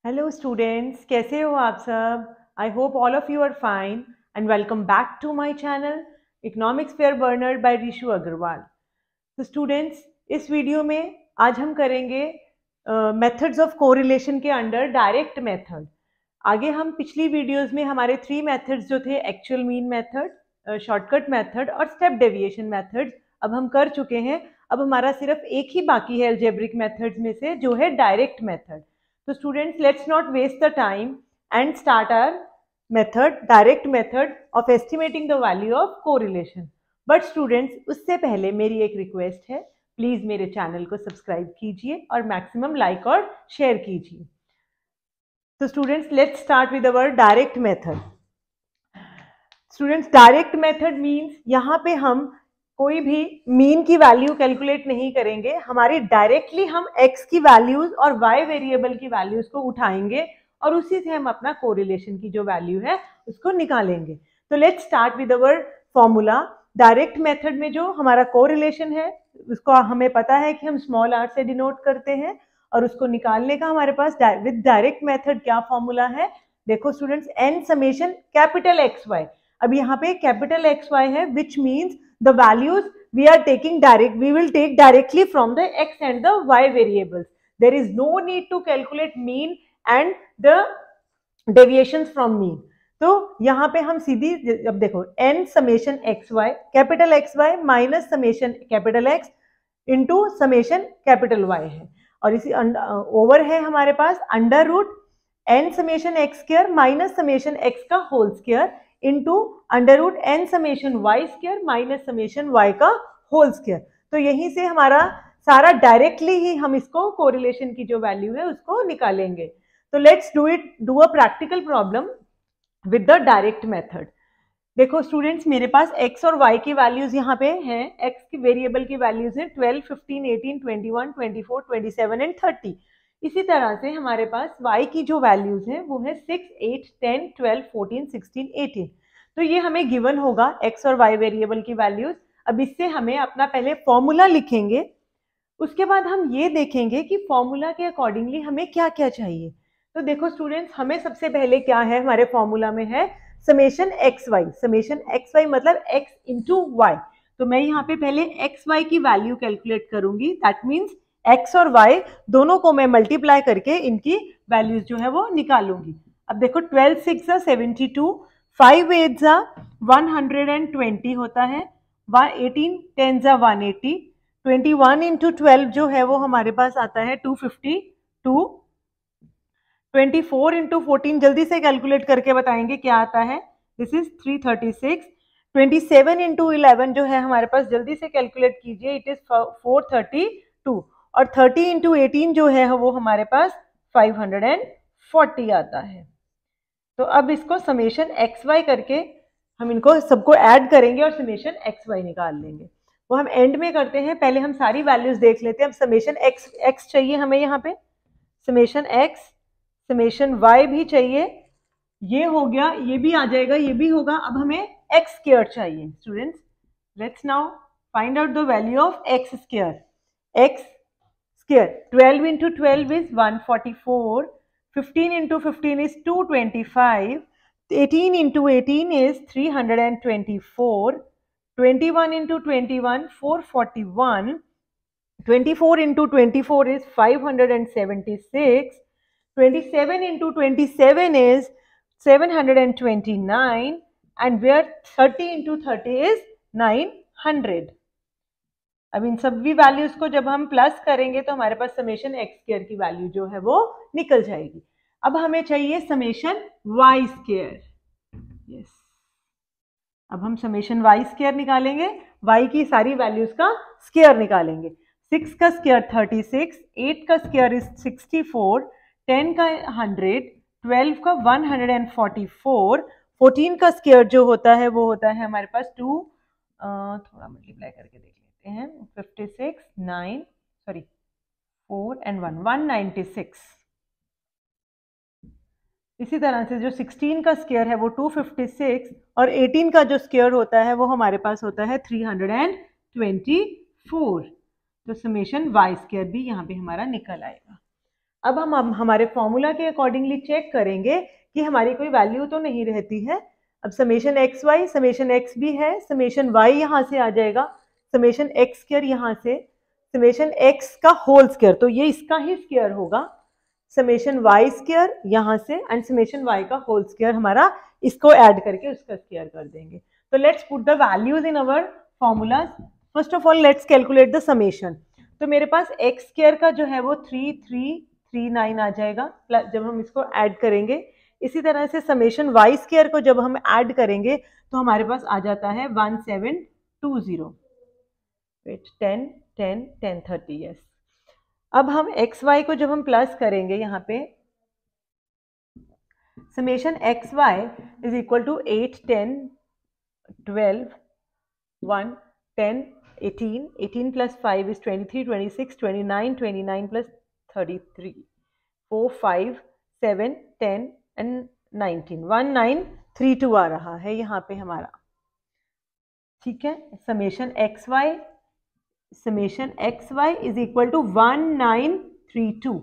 Hello students, कैसे हो आप सब। I hope all of you are fine and welcome back to my channel economics fair burner by Rishu Agarwal. तो students, इस video में आज हम करेंगे मेथड्स ऑफ कोरिलेशन के अंडर डायरेक्ट मेथड। आगे हम पिछली वीडियोस में हमारे 3 मेथड्स जो थे, actual mean method, shortcut method और स्टेप डेविएशन मेथड, अब हम कर चुके हैं। अब हमारा सिर्फ एक ही बाकी है अलजेब्रिक मेथड्स में से, जो है direct method. So students, let's not waste the time and start our direct method of estimating the value of correlation. But students, उससे पहले मेरी एक रिक्वेस्ट है, प्लीज मेरे चैनल को सब्सक्राइब कीजिए और मैक्सिमम लाइक और शेयर कीजिए। तो students, let's start with our direct method. Students, direct method means यहाँ पे हम कोई भी मीन की वैल्यू कैलकुलेट नहीं करेंगे, हमारी डायरेक्टली हम x की वैल्यूज और y वेरिएबल की वैल्यूज को उठाएंगे और उसी से हम अपना कोरिलेशन की जो वैल्यू है उसको निकालेंगे। तो let's start with our formula. Direct method में जो हमारा कोरिलेशन है उसको हमें पता है कि हम स्मॉल r से डिनोट करते हैं, और उसको निकालने का हमारे पास विद डायरेक्ट मेथड क्या फॉर्मूला है। देखो students, n summation capital XY। अब यहाँ पे कैपिटल XY है, which means the values we are taking we will take directly from the x and the y variables. There is no need to calculate mean and the deviations from mean. तो यहाँ पे हम सीधी, अब देखो n summation XY capital XY minus summation capital X into summation capital Y है, और इसी over है हमारे पास under root n summation x square minus summation x का whole square into under root n summation y square minus summation y का whole square. तो यहीं से हमारा सारा डायरेक्टली ही हम इसको कोरिलेशन की जो वैल्यू है उसको निकालेंगे। तो let's do a practical problem with the direct method. देखो स्टूडेंट्स, मेरे पास x और y की वैल्यूज यहाँ पे हैं। x की वेरिएबल की वैल्यूज हैं 12, 15, 18, 21, 24, 27 एंड 30। इसी तरह से हमारे पास y की जो वैल्यूज हैं वो है 6, 8, 10, 12, 14, 16, 18। तो ये हमें गिवन होगा x और y वेरिएबल की वैल्यूज। अब इससे हमें अपना पहले फॉर्मूला लिखेंगे, उसके बाद हम ये देखेंगे कि फॉर्मूला के अकॉर्डिंगली हमें क्या क्या चाहिए। तो देखो स्टूडेंट्स, हमें सबसे पहले क्या है, हमारे फॉर्मूला में है समेशन XY। समेशन XY मतलब x इंटू y। तो मैं यहाँ पे पहले XY की वैल्यू कैलकुलेट करूंगी, दैट मीन्स x और y दोनों को मैं मल्टीप्लाई करके इनकी वैल्यूज जो है वो निकालूंगी। अब देखो 12 6 72, 5 8 120 होता है, 18 10 180, 21 इंटू 12 जो है वो हमारे पास आता है 252, 24 इंटू 14 जल्दी से कैलकुलेट करके बताएंगे क्या आता है, दिस इज 336, 27 इंटू 11 जो है हमारे पास, जल्दी से कैलकुलेट कीजिए, इट इज 432, और 30 इंटू 18 जो है वो हमारे पास 540 आता है। तो अब इसको समेशन XY करके हम इनको सबको ऐड करेंगे और समेशन XY निकाल लेंगे। वो हम एंड में करते हैं, पहले हम सारी वैल्यूज देख लेते हैं। अब समेशन x चाहिए हमें, यहाँ पे समेशन x, समेशन y भी चाहिए, ये हो गया, ये भी आ जाएगा, ये भी होगा। अब हमें x स्क्वायर चाहिए। Students, let's now find out the value of x square. x square 12 into 12 is 144, 15 into 15 is 225, 18 into 18 is 324, 21 into 21 441, 24 into 24 is 576, 27 into 27 is 729, and where 30 into 30 is 900। अब इन सभी वैल्यूज को जब हम प्लस करेंगे तो हमारे पास summation x square की value जो है वो निकल जाएगी। अब हमें चाहिए समेशन y स्क्वायर। यस, अब हम समेशन y स्क्वायर निकालेंगे, y की सारी वैल्यूज का स्क्वायर निकालेंगे। 6 का स्क्वायर 36, 8 का स्क्वायर इज 64, 10 का 100, 12 का 144, 14 का स्क्वायर जो होता है वो होता है हमारे पास 2, थोड़ा मल्टीप्लाई करके देख लेते हैं, 56, 9 सॉरी 4 एंड 1 196। इसी तरह से जो 16 का स्क्वायर है वो 256, और 18 का जो स्क्वायर होता है वो हमारे पास होता है 324। तो समेशन y स्क्वायर भी यहाँ पे हमारा निकल आएगा। अब हम हमारे फॉर्मूला के अकॉर्डिंगली चेक करेंगे कि हमारी कोई वैल्यू तो नहीं रहती है। अब summation x y, summation x भी है, समेशन वाई यहाँ से आ जाएगा, समेशन एक्स स्क्वायर यहाँ से, समेशन एक्स का होल स्क्वायर, तो ये इसका ही स्क्वायर होगा, समेशन वाई स्क्वायर यहाँ से एंड समेशन वाई का होल स्क्वायर हमारा, इसको ऐड करके उसका स्क्वायर कर देंगे। तो let's put the values in our formulas. First of all let's calculate the summation. तो मेरे पास एक्स स्क्वायर का जो है वो 3339 आ जाएगा जब हम इसको ऐड करेंगे। इसी तरह से समेशन वाई स्क्वायर को जब हम ऐड करेंगे तो हमारे पास आ जाता है 1720। Wait 10 10 10 30 yes. अब हम एक्स वाई को जब हम प्लस करेंगे यहाँ पे, summation x y is equal to 8 10 12 1 10 18 18 plus 5 is 23 26 29 29 plus 33 4 5 7 10 and 19 1932 आ रहा है यहाँ पे हमारा। ठीक है, summation x y is equal to 1932।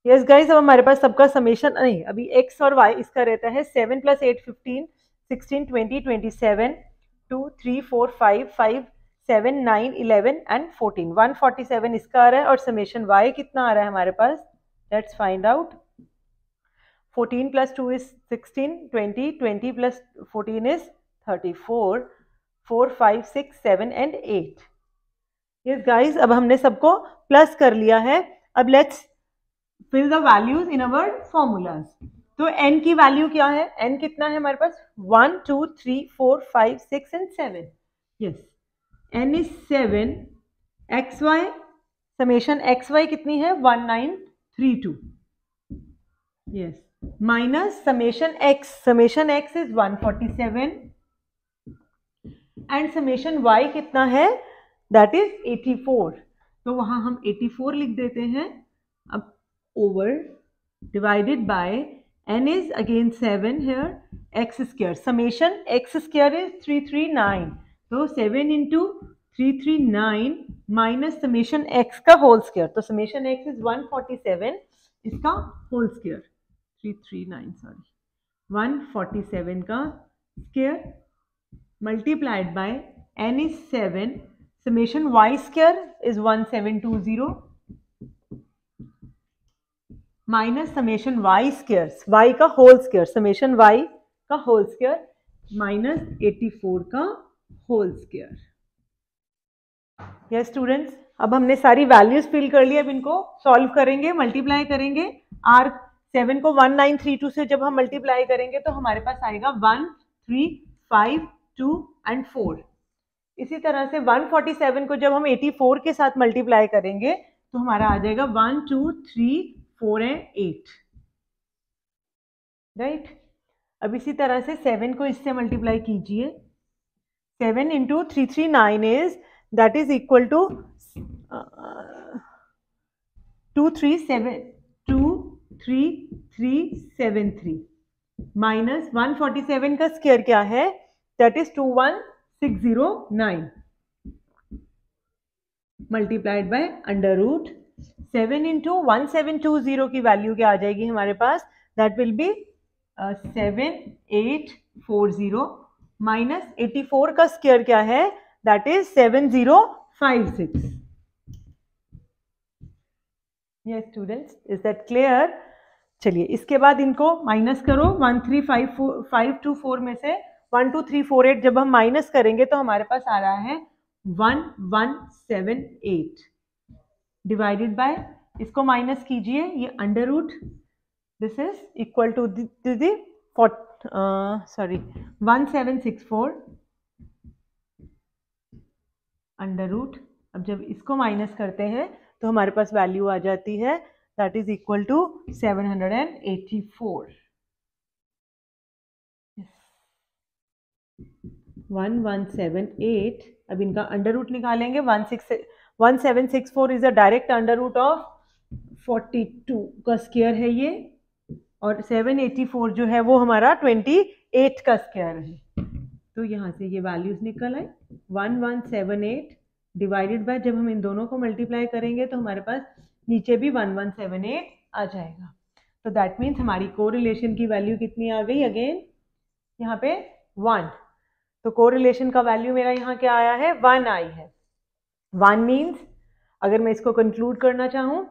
Yes guys, अब हमारे पास सबका समेशन नहीं, अभी एक्स और वाई इसका रहता है 7 + 8 15 16 20 27 2 3 4 5 5 7 9 11 एंड 14 147 इसका आ रहा है। और समेशन वाई कितना आ रहा है हमारे पास, let's find out. 14 + 2 is 16 20 20 + 14 is 34 4 5 6 7 and 8। Yes guys, अब हमने सबको प्लस कर लिया है। अब let's fill the values in our formulas. तो n की वैल्यू क्या है, n कितना है हमारे पास 1 2 3 4 5 6 and 7। Yes, n is 7। X y, summation x y कितनी है 1932। Yes, minus summation x is 147 and summation y कितना है, दैट इज 84। तो वहां हम 84 लिख देते हैं। अब over divided by n is again 7 here, x square, summation x square is 339, तो 7 into 339 minus summation x का whole square, तो summation x is 147, इसका whole square 339 सॉरी 147 का square multiplied by n is 7, summation y square is 1720 minus summation y square, y का whole square, summation y का whole square minus 84 का whole square. Yes students, अब हमने सारी values fill कर ली। अब इनको सॉल्व करेंगे, मल्टीप्लाई करेंगे। आर 7 को 1932 से जब हम मल्टीप्लाई करेंगे तो हमारे पास आएगा 1 3 5 2 and 4। इसी तरह से 147 को जब हम 84 के साथ मल्टीप्लाई करेंगे तो हमारा आ जाएगा 1 2 3 4 and 8। राइट, अब इसी तरह से 7 को इससे मल्टीप्लाई कीजिए। 7 into 339 is that is equal to 23373 minus 147 का स्क्वायर क्या है, that is 21609 multiplied by under root 7 into 1720 की वैल्यू क्या आ जाएगी हमारे पास, दैट विल बी 7840 माइनस 84 का स्क्वायर क्या है, that is 7056। Yes students, is that clear? चलिए इसके बाद इनको माइनस करो। 13524 में से 12348 जब हम माइनस करेंगे तो हमारे पास आ रहा है 1178 डिवाइडेड बाय, इसको माइनस कीजिए, ये under root, this is equal to the 1764 under root. अब जब इसको माइनस करते हैं तो हमारे पास वैल्यू आ जाती है, दैट इज इक्वल टू 784। 1178। अब इनका अंडर रूट निकालेंगे। 1764 is a direct under root of 42 का स्क्वायर है ये, और 784 जो है वो हमारा 28 का स्क्वायर है। तो यहाँ से ये वैल्यूज निकल आए 1178 डिवाइडेड बाय, जब हम इन दोनों को मल्टीप्लाई करेंगे तो हमारे पास नीचे भी 1178 आ जाएगा। तो दैट मीन्स हमारी कोरिलेशन की वैल्यू कितनी आ गई, अगेन यहाँ पे 1। तो कोरिलेशन का वैल्यू मेरा यहाँ क्या आया है, 1 आई है। 1 मीन्स अगर मैं इसको कंक्लूड करना चाहूँ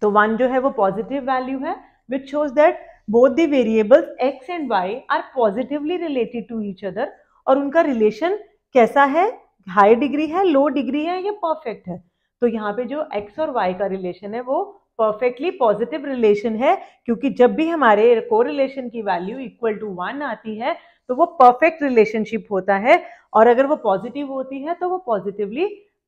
तो 1 जो है वो पॉजिटिव वैल्यू है, which shows that both the variables x and y are positively related to each other. और उनका रिलेशन कैसा है, हाई डिग्री है, लो डिग्री है, या परफेक्ट है। तो यहाँ पे जो x और y का रिलेशन है वो परफेक्टली पॉजिटिव रिलेशन है, क्योंकि जब भी हमारे कोरिलेशन की वैल्यू इक्वल टू 1 आती है तो वो परफेक्ट रिलेशनशिप होता है, और अगर वो पॉजिटिव होती है तो वो पॉजिटिवली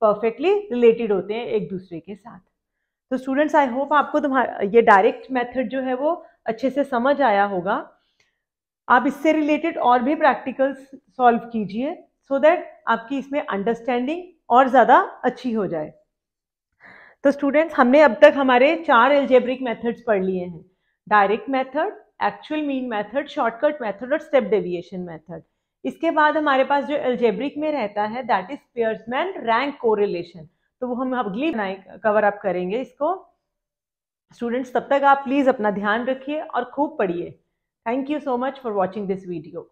परफेक्टली रिलेटेड होते हैं एक दूसरे के साथ। तो स्टूडेंट्स, आई होप आपको तुम्हारा ये डायरेक्ट मेथड जो है वो अच्छे से समझ आया होगा। आप इससे रिलेटेड और भी प्रैक्टिकल्स सॉल्व कीजिए, सो दैट आपकी इसमें अंडरस्टैंडिंग और ज़्यादा अच्छी हो जाए। तो स्टूडेंट्स, हमने अब तक हमारे 4 एल्जेब्रिक मेथड्स पढ़ लिए हैं, direct method, actual mean method, shortcut method और स्टेप डेविएशन मेथड। इसके बाद हमारे पास जो एल्जेब्रिक में रहता है दैट इज पियर्समैन रैंक कोरिलेशन, तो वो हम अगली कवर अप करेंगे इसको। स्टूडेंट्स, तब तक आप प्लीज अपना ध्यान रखिए और खूब पढ़िए। Thank you so much for watching this video.